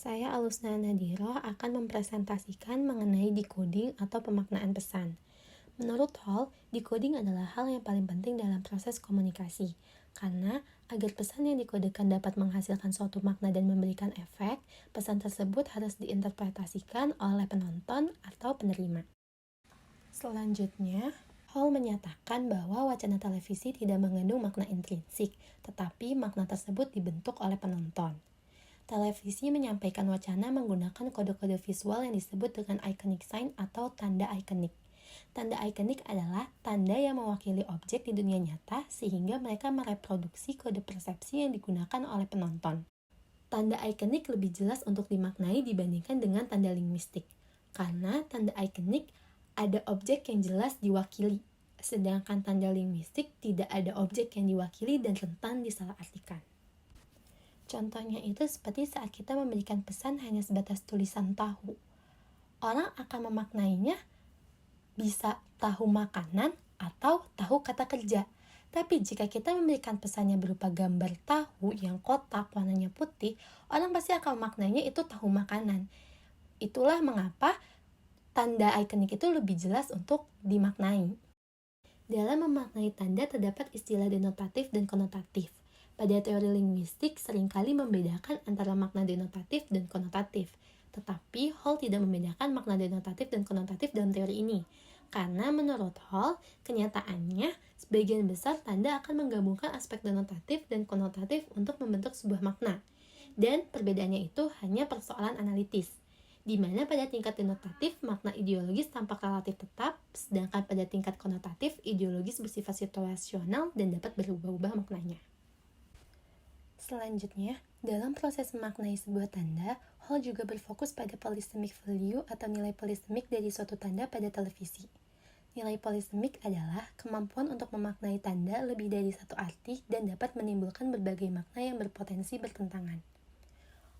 Saya Alusna Nadiroh akan mempresentasikan mengenai decoding atau pemaknaan pesan. Menurut Hall, decoding adalah hal yang paling penting dalam proses komunikasi, karena agar pesan yang dikodekan dapat menghasilkan suatu makna dan memberikan efek, pesan tersebut harus diinterpretasikan oleh penonton atau penerima. Selanjutnya, Hall menyatakan bahwa wacana televisi tidak mengandung makna intrinsik, tetapi makna tersebut dibentuk oleh penonton. Televisi menyampaikan wacana menggunakan kode-kode visual yang disebut dengan iconic sign atau tanda ikonik. Tanda ikonik adalah tanda yang mewakili objek di dunia nyata sehingga mereka mereproduksi kode persepsi yang digunakan oleh penonton. Tanda ikonik lebih jelas untuk dimaknai dibandingkan dengan tanda linguistik, karena tanda ikonik ada objek yang jelas diwakili, sedangkan tanda linguistik tidak ada objek yang diwakili dan rentan disalahartikan. Contohnya itu seperti saat kita memberikan pesan hanya sebatas tulisan tahu. Orang akan memaknainya bisa tahu makanan atau tahu kata kerja. Tapi jika kita memberikan pesannya berupa gambar tahu yang kotak warnanya putih, orang pasti akan memaknainya itu tahu makanan. Itulah mengapa tanda ikonik itu lebih jelas untuk dimaknai. Dalam memaknai tanda terdapat istilah denotatif dan konotatif. Pada teori linguistik seringkali membedakan antara makna denotatif dan konotatif. Tetapi Hall tidak membedakan makna denotatif dan konotatif dalam teori ini. Karena menurut Hall, kenyataannya sebagian besar tanda akan menggabungkan aspek denotatif dan konotatif untuk membentuk sebuah makna. Dan perbedaannya itu hanya persoalan analitis, di mana pada tingkat denotatif makna ideologis tampak relatif tetap, sedangkan pada tingkat konotatif ideologis bersifat situasional dan dapat berubah-ubah maknanya. Selanjutnya, dalam proses memaknai sebuah tanda, Hall juga berfokus pada polysemic value atau nilai polisemik dari suatu tanda pada televisi. Nilai polisemik adalah kemampuan untuk memaknai tanda lebih dari satu arti dan dapat menimbulkan berbagai makna yang berpotensi bertentangan.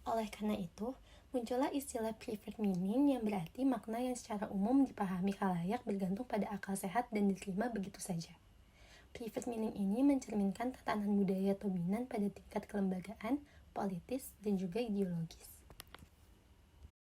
Oleh karena itu, muncullah istilah preferred meaning yang berarti makna yang secara umum dipahami khalayak bergantung pada akal sehat dan diterima begitu saja. Preferred meaning ini mencerminkan tatanan budaya dominan pada tingkat kelembagaan, politis, dan juga ideologis.